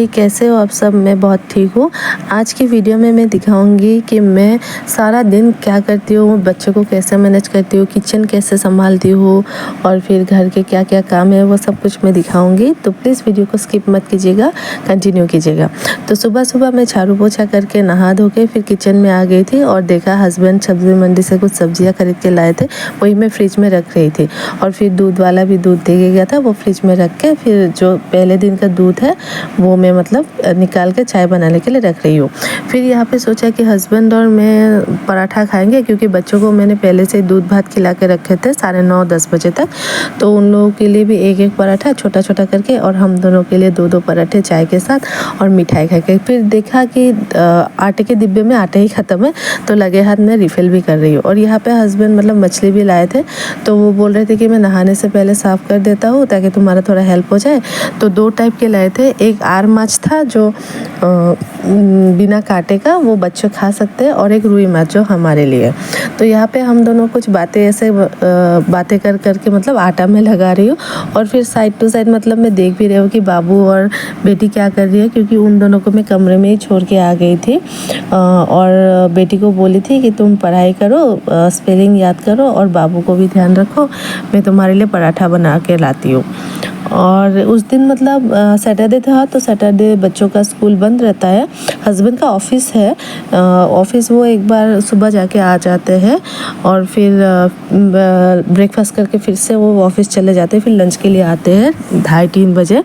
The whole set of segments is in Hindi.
कैसे हो आप सब। मैं बहुत ठीक हूँ। आज की वीडियो में मैं दिखाऊंगी कि मैं सारा दिन क्या करती हूँ, बच्चों को कैसे मैनेज करती हूँ, किचन कैसे संभालती हूँ और फिर घर के क्या क्या काम है वो सब कुछ मैं दिखाऊंगी। तो प्लीज़ वीडियो को स्किप मत कीजिएगा, कंटिन्यू कीजिएगा। तो सुबह सुबह मैं झाड़ू पोछा करके नहा धो के फिर किचन में आ गई थी और देखा हस्बैंड सब्जी मंडी से कुछ सब्जियाँ खरीद के लाए थे, वही मैं फ्रिज में रख रही थी। और फिर दूध वाला भी दूध दे गया था, वो फ्रिज में रख के फिर जो पहले दिन का दूध है वो मैं मतलब निकाल के चाय बनाने के लिए रख रही हूँ। फिर यहाँ पे सोचा कि हस्बैंड और मैं पराठा खाएंगे, क्योंकि बच्चों को मैंने पहले से दूध भात खिला के रखे थे 9:30-10 बजे तक। तो उन लोगों के लिए भी एक एक पराठा छोटा छोटा करके और हम दोनों के लिए 2-2 पराठे चाय के साथ और मिठाई खा के। फिर देखा कि आटे के डिब्बे में आटा ही ख़त्म है, तो लगे हाथ में रिफ़िल भी कर रही हूँ। और यहाँ पे हस्बैंड मतलब मछली भी लाए थे, तो वो बोल रहे थे कि मैं नहाने से पहले साफ़ कर देता हूँ ताकि तुम्हारा थोड़ा हेल्प हो जाए। तो 2 टाइप के लाए थे, एक आर माछ था जो बिना कांटे का, वो बच्चे खा सकते हैं, और एक रुई माछ जो हमारे लिए। तो यहाँ पे हम दोनों कुछ बातें ऐसे बातें कर करके मतलब आटा में लगा रही हूँ। और फिर साइड टू साइड मतलब मैं देख भी रही हूँ कि बाबू और बेटी क्या कर रही है, क्योंकि उन दोनों को मैं कमरे में ही छोड़ के आ गई थी। और बेटी को बोली थी कि तुम पढ़ाई करो, स्पेलिंग याद करो और बाबू को भी ध्यान रखो, मैं तुम्हारे लिए पराठा बना के लाती हूँ। और उस दिन मतलब सैटरडे था, तो सैटरडे बच्चों का स्कूल बंद रहता है। हस्बैंड का ऑफिस है, ऑफिस वो एक बार सुबह जाके आ जाते हैं और फिर ब्रेकफास्ट करके फिर से वो ऑफिस चले जाते हैं, फिर लंच के लिए आते हैं 2:30-3 बजे।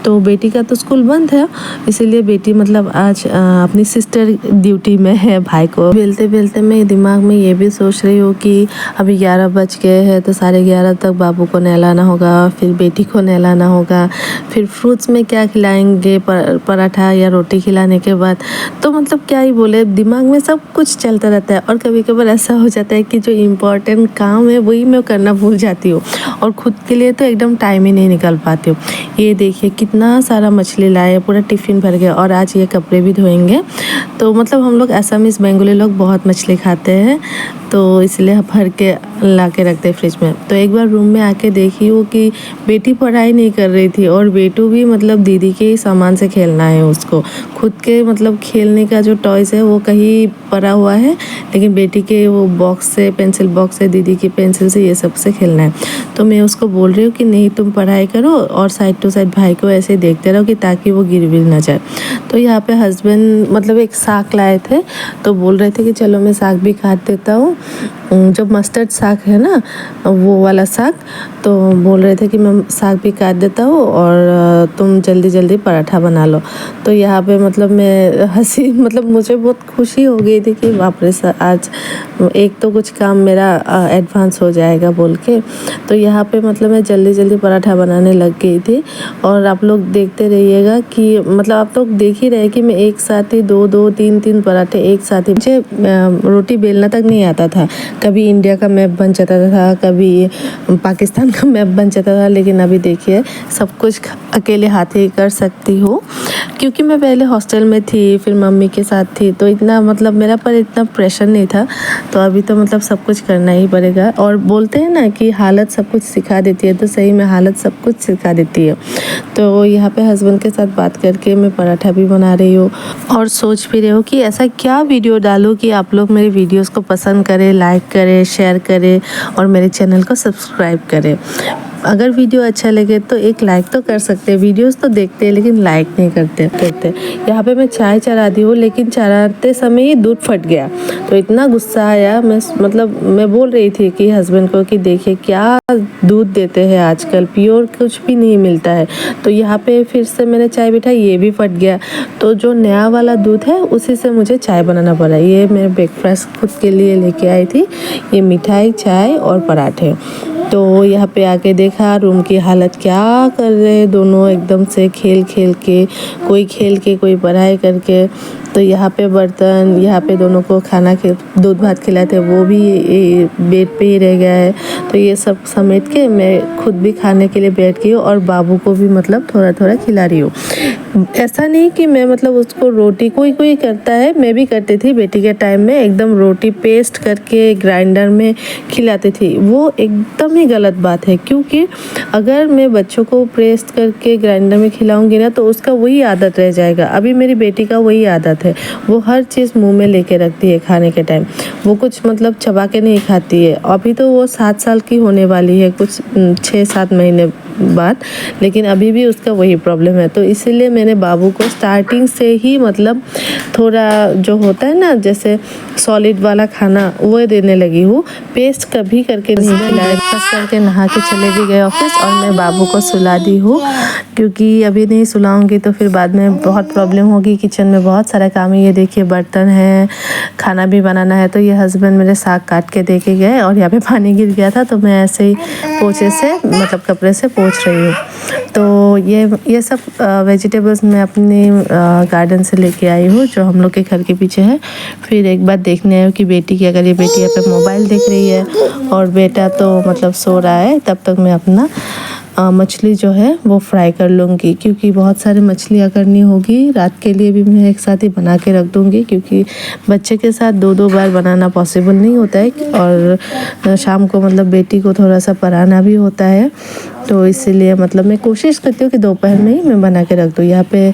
तो बेटी का तो स्कूल बंद है, इसीलिए बेटी मतलब आज अपनी सिस्टर ड्यूटी में है भाई को। बेलते बेलते मैं दिमाग में ये भी सोच रही हूँ कि अभी 11 बज गए हैं, तो 11:30 तक बाबू को नहलाना होगा, फिर बेटी को नहलाना होगा, फिर फ्रूट्स में क्या खिलाएंगे, पराठा या रोटी खिलाने के बाद। तो मतलब क्या ही बोले, दिमाग में सब कुछ चलता रहता है। और कभी कभार ऐसा हो जाता है कि जो इम्पोर्टेंट काम है वही मैं करना भूल जाती हूँ और खुद के लिए तो एकदम टाइम ही नहीं निकाल पाती हूँ। ये देखिए कितना सारा मछली लाए, पूरा टिफ़िन भर गया। और आज ये कपड़े भी धोएंगे। तो मतलब हम लोग असमीज़ बेंगोली लोग बहुत मछली खाते हैं, तो इसलिए भर के ला के रखते हैं फ्रिज में। तो एक बार रूम में आके देखी हूँ कि बेटी पढ़ाई नहीं कर रही थी और बेटू भी मतलब दीदी के ही सामान से खेलना है उसको। खुद के मतलब खेलने का जो टॉयज़ है वो कहीं पड़ा हुआ है, लेकिन बेटी के वो बॉक्स से, पेंसिल बॉक्स से, दीदी की पेंसिल से, ये सब से खेलना है। तो मैं उसको बोल रही हूँ कि नहीं तुम पढ़ाई करो और साइड टू साइड भाई को ऐसे देखते रहो कि ताकि वो गिर भी ना जाए। तो यहाँ पे हस्बैंड मतलब एक साग लाए थे, तो बोल रहे थे कि चलो मैं साग भी काट देता हूँ, जो मस्टर्ड साग है ना वो वाला साग। तो बोल रहे थे कि मैं साग भी काट देता हूँ और तुम जल्दी जल्दी पराठा बना लो। तो यहाँ पे मतलब मैं हंसी, मतलब मुझे बहुत खुशी हो गई थी कि बाप रे, आज एक तो कुछ काम मेरा एडवांस हो जाएगा बोल के। तो यहाँ पे मतलब मैं जल्दी जल्दी पराठा बनाने लग गई थी। और आप लोग देखते रहिएगा कि मतलब आप लोग देख ही रहे कि मैं एक साथ ही 2-2, 3-3 पराठे एक साथ ही। मुझे रोटी बेलना तक नहीं आता था, कभी इंडिया का मैप बन जाता था, कभी पाकिस्तान का मैप बन जाता था, लेकिन अभी देखिए सब कुछ अकेले हाथ ही कर सकती हूँ। क्योंकि मैं पहले हॉस्टल में थी, फिर मम्मी के साथ थी, तो इतना मतलब मेरा पर इतना प्रेशर नहीं था। तो अभी तो मतलब सब कुछ करना ही पड़ेगा। और बोलते हैं ना कि हालत सब कुछ सिखा देती है, तो सही में हालत सब कुछ सिखा देती है। तो यहाँ पे हस्बैंड के साथ बात करके मैं पराठा भी बना रही हूँ और सोच भी रही हूँ कि ऐसा क्या वीडियो डालूँ कि आप लोग मेरे वीडियोस को पसंद करें, लाइक करें, शेयर करें और मेरे चैनल को सब्सक्राइब करें। अगर वीडियो अच्छा लगे तो एक लाइक तो कर सकते हैं, वीडियोस तो देखते हैं लेकिन लाइक नहीं करते। यहाँ पे मैं चाय चढ़ा दी हूँ, लेकिन चढ़ाते समय ही दूध फट गया, तो इतना गुस्सा आया। मैं बोल रही थी कि हस्बैंड को कि देखिए क्या दूध देते हैं आजकल, प्योर कुछ भी नहीं मिलता है। तो यहाँ पे फिर से मैंने चाय बिठाई, ये भी फट गया। तो जो नया वाला दूध है उसी से मुझे चाय बनाना पड़ा। ये मैं ब्रेकफास्ट खुद के लिए लेके आई थी, ये मिठाई, चाय और पराठे। तो यहाँ पे आके देखा रूम की हालत क्या कर रहे, दोनों एकदम से खेल खेल के, कोई खेल के कोई पढ़ाई करके। तो यहाँ पे बर्तन, यहाँ पे दोनों को खाना दूध भात खिलाए थे, वो भी बेड पे ही रह गया है। तो ये सब समेट के मैं खुद भी खाने के लिए बैठ गई हूँ और बाबू को भी मतलब थोड़ा थोड़ा खिला रही हूँ। ऐसा नहीं कि मैं मतलब उसको रोटी, कोई कोई करता है, मैं भी करती थी बेटी के टाइम में, एकदम रोटी पेस्ट करके ग्राइंडर में खिलाती थी। वो एकदम ही गलत बात है, क्योंकि अगर मैं बच्चों को पेस्ट करके ग्राइंडर में खिलाऊंगी ना तो उसका वही आदत रह जाएगा। अभी मेरी बेटी का वही आदत है, वो हर चीज़ मुंह में लेके रखती है खाने के टाइम, वो कुछ मतलब चबा के नहीं खाती है। अभी तो वो 7 साल की होने वाली है कुछ 6-7 महीने बाद, लेकिन अभी भी उसका वही प्रॉब्लम है। तो इसीलिए मैंने बाबू को स्टार्टिंग से ही मतलब थोड़ा जो होता है ना जैसे सॉलिड वाला खाना वो देने लगी हूँ, पेस्ट कभी करके नहीं खिलाया। ब्रेकफास्ट करके नहा के चले भी गए ऑफिस और मैं बाबू को सुला दी हूँ, क्योंकि अभी नहीं सुलाऊंगी तो फिर बाद में बहुत प्रॉब्लम होगी। किचन में बहुत सारा काम है, ये देखिए बर्तन है, खाना भी बनाना है। तो ये हस्बैंड मेरे साग काट के दे के गए और यहाँ पे पानी गिर गया था, तो मैं ऐसे ही पोछे से मतलब कपड़े से पोंछ रही हूँ। तो ये सब वेजिटेबल्स मैं अपने गार्डन से लेके आई हूँ, जो हम लोग के घर के पीछे है। फिर एक बार देखने आई हूँ कि बेटी क्या कर रही है। बेटी यहाँ पे मोबाइल देख रही है और बेटा तो मतलब सो रहा है। तब तक मैं अपना मछली जो है वो फ्राई कर लूँगी, क्योंकि बहुत सारी मछलियाँ करनी होगी। रात के लिए भी मैं एक साथ ही बना के रख दूँगी, क्योंकि बच्चे के साथ 2-2 बार बनाना पॉसिबल नहीं होता है और शाम को मतलब बेटी को थोड़ा सा पढ़ाना भी होता है। तो इसीलिए मतलब मैं कोशिश करती हूँ कि दोपहर में ही मैं बना के रख दूँ। यहाँ पे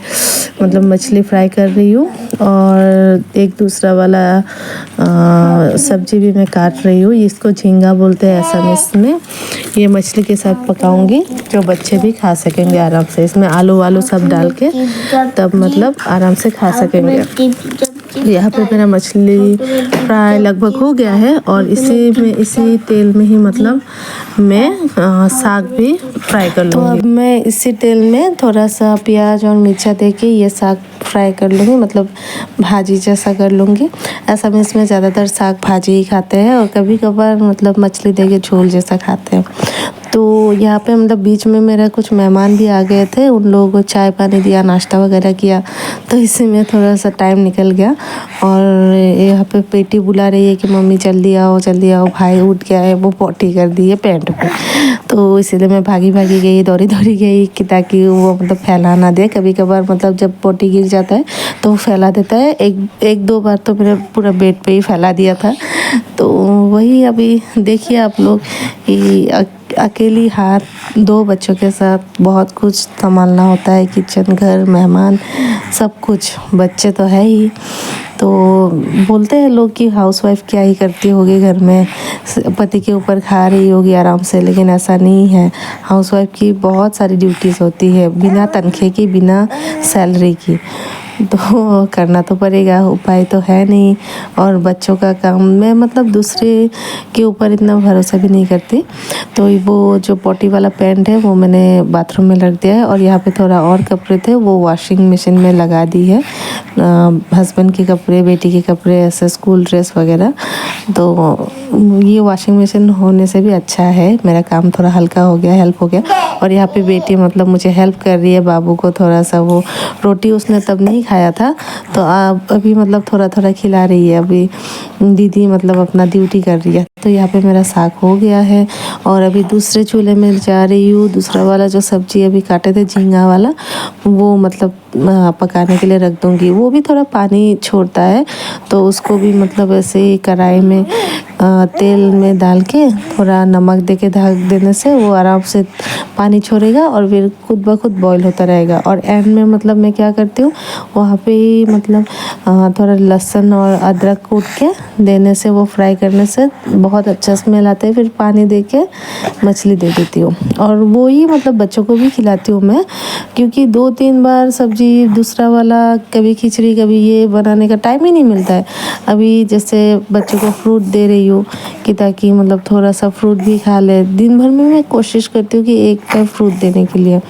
मतलब मछली फ्राई कर रही हूँ और एक दूसरा वाला सब्जी भी मैं काट रही हूँ। इसको झींगा बोलते हैं असमीज में। ये मछली के साथ पकाऊंगी, जो बच्चे भी खा सकेंगे आराम से। इसमें आलू वालू सब डाल के तब मतलब आराम से खा सकेंगे। यहाँ पे मेरा मछली फ्राई लगभग हो गया है और इसी तेल में ही मतलब मैं साग भी फ्राई कर लूँगी। तो अब मैं इसी तेल में थोड़ा सा प्याज और मिर्चा देके ये साग फ्राई कर लूँगी, मतलब भाजी जैसा कर लूँगी। ऐसा में इसमें ज़्यादातर साग भाजी ही खाते हैं और कभी कभार मतलब मछली देके झोल जैसा खाते हैं। तो यहाँ पे मतलब बीच में मेरा कुछ मेहमान भी आ गए थे, उन लोगों को चाय पानी दिया, नाश्ता वगैरह किया, तो इसी में थोड़ा सा टाइम निकल गया। और यहाँ पे बेटी बुला रही है कि मम्मी जल्दी आओ, भाई उठ गया है, वो पॉटी कर दी है पैंट पे। तो इसीलिए मैं भागी गई, दौड़ी गई कि ताकि वो मतलब फैला ना दे। कभी कभार मतलब जब पॉटी गिर जाता है तो वो फैला देता है। एक दो बार तो मेरा पूरा बेड पे ही फैला दिया था। तो वही अभी देखिए आप लोग, अकेली हाथ 2 बच्चों के साथ बहुत कुछ संभालना होता है, किचन, घर, मेहमान, सब कुछ। बच्चे तो है ही। तो बोलते हैं लोग कि हाउसवाइफ क्या ही करती होगी घर में, पति के ऊपर खा रही होगी आराम से, लेकिन ऐसा नहीं है। हाउसवाइफ की बहुत सारी ड्यूटीज़ होती है, बिना तनख्वाह की, बिना सैलरी की। तो करना तो पड़ेगा, उपाय तो है नहीं। और बच्चों का काम मैं मतलब दूसरे के ऊपर इतना भरोसा भी नहीं करती। तो वो जो पॉटी वाला पैंट है वो मैंने बाथरूम में रख दिया है और यहाँ पे थोड़ा और कपड़े थे वो वॉशिंग मशीन में लगा दी है। हस्बैंड के कपड़े, बेटी के कपड़े, ऐसे स्कूल ड्रेस वगैरह। तो ये वॉशिंग मशीन होने से भी अच्छा है, मेरा काम थोड़ा हल्का हो गया, हेल्प हो गया। और यहाँ पे बेटी मतलब मुझे हेल्प कर रही है, बाबू को थोड़ा सा, वो रोटी उसने तब नहीं खाया था तो अभी मतलब थोड़ा थोड़ा खिला रही है। अभी दीदी मतलब अपना ड्यूटी कर रही है। तो यहाँ पे मेरा साग हो गया है और अभी दूसरे चूल्हे में जा रही हूँ। दूसरा वाला जो सब्जी अभी काटे थे झींगा वाला, वो मतलब पकाने के लिए रख दूँगी। वो भी थोड़ा पानी छोड़ता है, तो उसको भी मतलब ऐसे ही कढ़ाई में तेल में डाल के थोड़ा नमक दे के ढक देने से वो आराम से पानी छोड़ेगा और फिर खुद ब खुद बॉईल होता रहेगा। और एंड में मतलब मैं क्या करती हूँ, वहाँ पे ही मतलब थोड़ा लहसुन और अदरक कूट के देने से, वो फ्राई करने से बहुत अच्छा स्मेल आता है। फिर पानी दे के मछली दे देती हूँ और वो ही मतलब बच्चों को भी खिलाती हूँ मैं, क्योंकि 2-3 बार सब्जी दूसरा वाला, कभी खिचड़ी कभी ये बनाने का टाइम ही नहीं मिलता है। अभी जैसे बच्चों को फ्रूट दे रही हूँ कि ताकि मतलब थोड़ा सा फ्रूट भी खा ले। दिन भर में मैं कोशिश करती हूँ कि एक टाइम फ्रूट देने के लिए।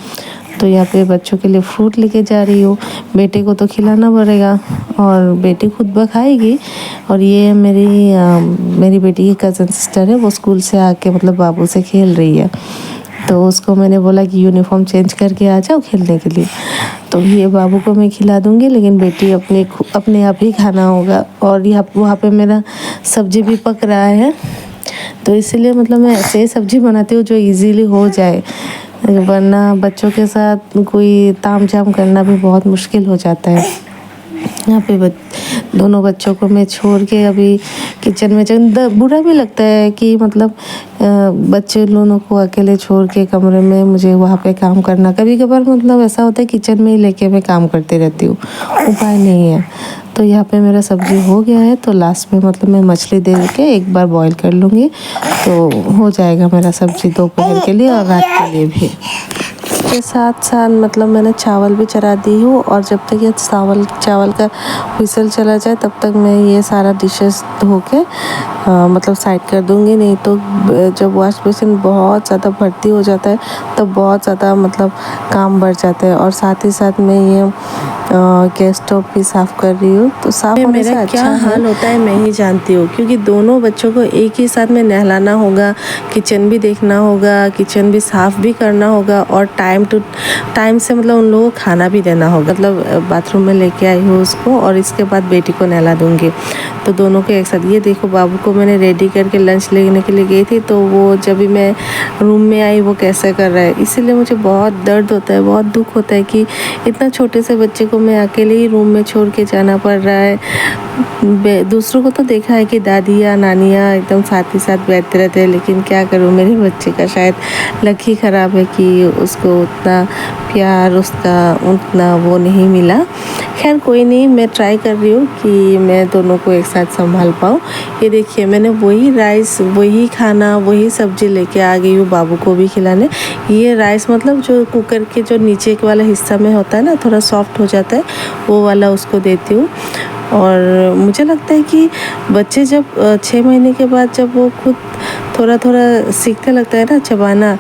तो यहाँ पे बच्चों के लिए फ्रूट लेके जा रही हूँ। बेटे को तो खिलाना पड़ेगा और बेटी खुद ब खाएगी। और ये मेरी बेटी की कज़न सिस्टर है, वो स्कूल से आके मतलब बाबू से खेल रही है। तो उसको मैंने बोला कि यूनिफॉर्म चेंज करके आ जाओ खेलने के लिए। तो ये बाबू को मैं खिला दूँगी, लेकिन बेटी अपने आप ही खाना होगा। और वहाँ पे मेरा सब्जी भी पक रहा है। तो इसीलिए मतलब मैं ऐसे ही सब्ज़ी बनाती हूँ जो इजीली हो जाए, वरना बच्चों के साथ कोई ताम झाम करना भी बहुत मुश्किल हो जाता है। यहाँ पे दोनों बच्चों को मैं छोड़ के अभी किचन में बुरा भी लगता है कि मतलब बच्चे दोनों को अकेले छोड़ के कमरे में मुझे वहाँ पे काम करना। कभी कभार मतलब ऐसा होता है किचन में ही लेके मैं काम करती रहती हूँ, उपाय नहीं है। तो यहाँ पे मेरा सब्ज़ी हो गया है, तो लास्ट में मतलब मैं मछली दे के एक बार बॉईल कर लूँगी तो हो जाएगा मेरा सब्ज़ी दोपहर के लिए और रात के लिए भी। के साथ साथ मतलब मैंने चावल भी चढ़ा दी हूँ, और जब तक ये चावल का व्हिसल चला जाए तब तक मैं ये सारा डिशेस धो के मतलब साइड कर दूँगी। नहीं तो जब वॉश बेसिन बहुत ज़्यादा भर्ती हो जाता है तब बहुत ज़्यादा मतलब काम बढ़ जाता है। और साथ ही साथ मैं ये गैस स्टोव भी साफ़ कर रही हूँ, तो साफ़ होने से अच्छा क्या हाल होता है मैं ही जानती हूँ, क्योंकि दोनों बच्चों को एक ही साथ में नहलाना होगा, किचन भी देखना होगा, किचन भी साफ़ भी करना होगा, और टाइम टू टाइम से मतलब उन लोगों को खाना भी देना होगा। मतलब बाथरूम में लेके आई हूँ उसको, और इसके बाद बेटी को नहला दूँगी। तो दोनों को एक साथ, ये देखो बाबू को मैंने रेडी करके लंच लेने के लिए गई थी, तो वो जब भी मैं रूम में आई वो कैसे कर रहा है। इसीलिए मुझे बहुत दर्द होता है, बहुत दुख होता है कि इतना छोटे से बच्चे को मैं अकेले ही रूम में छोड़ के जाना पड़ रहा है। दूसरों को तो देखा है कि दादियाँ नानियाँ एकदम साथ ही साथ बैठते रहते हैं, लेकिन क्या करूँ, मेरे बच्चे का शायद लक ही ख़राब है कि उसको उतना प्यार, उसका उतना वो नहीं मिला। खैर कोई नहीं, मैं ट्राई कर रही हूँ कि मैं दोनों को एक साथ संभाल पाऊँ। ये देखिए मैंने वही राइस, वही खाना, वही सब्ज़ी लेके आ गई हूँ बाबू को भी खिलाने। ये राइस मतलब जो कुकर के जो नीचे के वाला हिस्सा में होता है ना, थोड़ा सॉफ्ट हो जाता है, वो वाला उसको देती हूँ। और मुझे लगता है कि बच्चे जब 6 महीने के बाद जब वो खुद थोड़ा थोड़ा सीखने लगता है ना चबाना,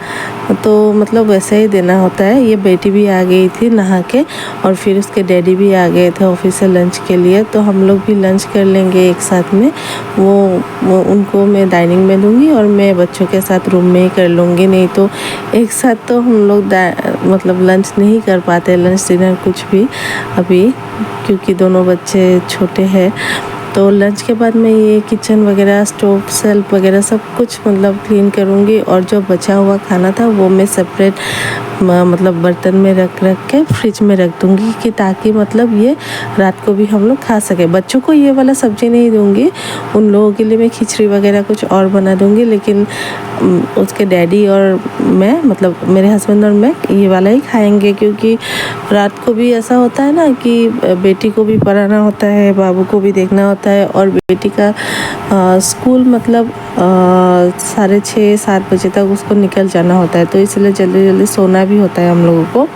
तो मतलब वैसे ही देना होता है। ये बेटी भी आ गई थी नहा के, और फिर उसके डैडी भी आ गए थे ऑफिस से लंच के लिए, तो हम लोग भी लंच कर लेंगे एक साथ में। वो उनको मैं डाइनिंग में दूंगी और मैं बच्चों के साथ रूम में ही कर लूँगी। नहीं तो एक साथ तो हम लोग मतलब लंच नहीं कर पाते, लंच डिनर कुछ भी अभी, क्योंकि दोनों बच्चे छोटे हैं। तो लंच के बाद मैं ये किचन वगैरह, स्टोव, सेल्फ वगैरह सब कुछ मतलब क्लीन करूँगी, और जो बचा हुआ खाना था वो मैं सेपरेट मतलब बर्तन में रख के फ्रिज में रख दूँगी, कि ताकि मतलब ये रात को भी हम लोग खा सके। बच्चों को ये वाला सब्ज़ी नहीं दूँगी, उन लोगों के लिए मैं खिचड़ी वगैरह कुछ और बना दूँगी, लेकिन उसके डैडी और मैं, मतलब मेरे हस्बैंड और मैं ये वाला ही खाएंगे, क्योंकि रात को भी ऐसा होता है ना कि बेटी को भी पढ़ाना होता है, बाबू को भी देखना होता है, और बेटी का स्कूल मतलब 6:30-7 बजे तक उसको निकल जाना होता है, तो इसलिए जल्दी जल्दी सोना भी होता है हम लोगों को।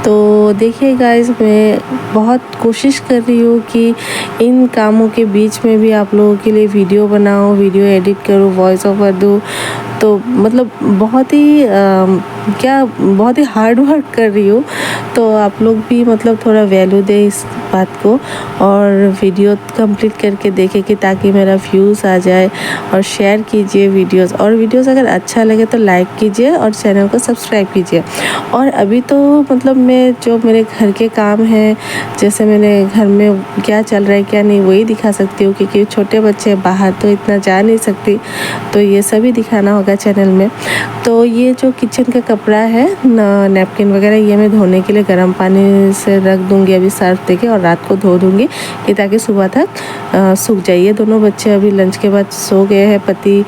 तो देखिए गाइस, मैं बहुत कोशिश कर रही हूँ कि इन कामों के बीच में भी आप लोगों के लिए वीडियो बनाऊँ, वीडियो एडिट करूँ, वॉइस ओवर दूँ। तो मतलब बहुत ही हार्ड वर्क कर रही हूँ, तो आप लोग भी मतलब थोड़ा वैल्यू दे इस बात को, और वीडियो कंप्लीट करके देखें, कि ताकि मेरा व्यूज़ आ जाए। और शेयर कीजिए वीडियोस, और वीडियोस अगर अच्छा लगे तो लाइक कीजिए और चैनल को सब्सक्राइब कीजिए। और अभी तो मतलब मैं जो मेरे घर के काम हैं, जैसे मैंने घर में क्या चल रहा है क्या नहीं, वही दिखा सकती हूँ, क्योंकि छोटे बच्चे बाहर तो इतना जा नहीं सकती, तो ये सभी दिखाना होगा चैनल में। तो ये जो किचन का कपड़ा है, नैपकिन वगैरह, ये मैं धोने के लिए गर्म पानी से रख दूँगी अभी सर्फ देके, और रात को धो दूँगी, कि ताकि सुबह तक सूख जाइए। दोनों बच्चे अभी लंच के बाद सो गए हैं, पति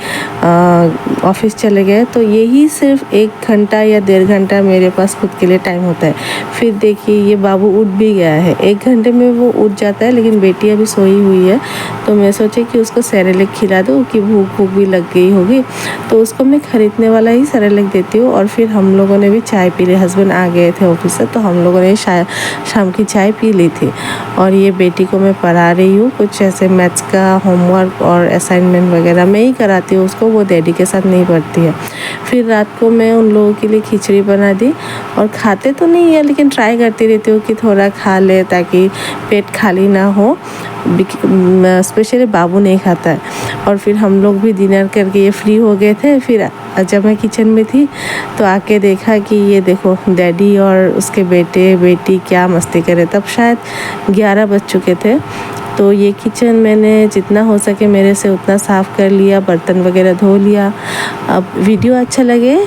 ऑफिस चले गए, तो यही सिर्फ 1 घंटा या 1.5 घंटा मेरे पास खुद के लिए टाइम होता है। फिर देखिए ये बाबू उठ भी गया है, 1 घंटे में वो उठ जाता है, लेकिन बेटी अभी सोई हुई है, तो मैं सोची कि उसको सेरेलैक खिला दूँ, कि भूख भी लग गई होगी, तो उसको मैं खरीदने वाला ही सेरेलैक देती हूँ। और फिर हम लोगों ने भी चाय पी ली, हस्बैंड आ गए थे ऑफिस से, तो हम लोगों ने शाम की चाय पी ली थी। और ये बेटी को मैं पढ़ा रही हूँ, कुछ ऐसे मैथ्स का होमवर्क और असाइनमेंट वगैरह मैं ही कराती हूँ उसको, वो डैडी के साथ नहीं पढ़ती है। फिर रात को मैं उन लोगों के लिए खिचड़ी बना दी, और खाते तो नहीं है, लेकिन ट्राई करती रहती हूँ कि थोड़ा खा ले, ताकि पेट खाली ना हो। स्पेशली बाबू नहीं खाता है। और फिर हम लोग भी डिनर करके ये फ्री हो गए थे। फिर जब मैं किचन में थी तो आके देखा कि ये देखो डैडी और उसके बेटे बेटी क्या मस्ती करे। तब शायद 11 बज चुके थे। तो ये किचन मैंने जितना हो सके मेरे से उतना साफ़ कर लिया, बर्तन वगैरह धो लिया। अब वीडियो अच्छा लगे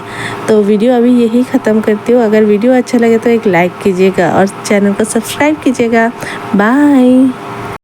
तो वीडियो अभी यही ख़त्म करती हूँ। अगर वीडियो अच्छा लगे तो एक लाइक कीजिएगा और चैनल को सब्सक्राइब कीजिएगा। बाय।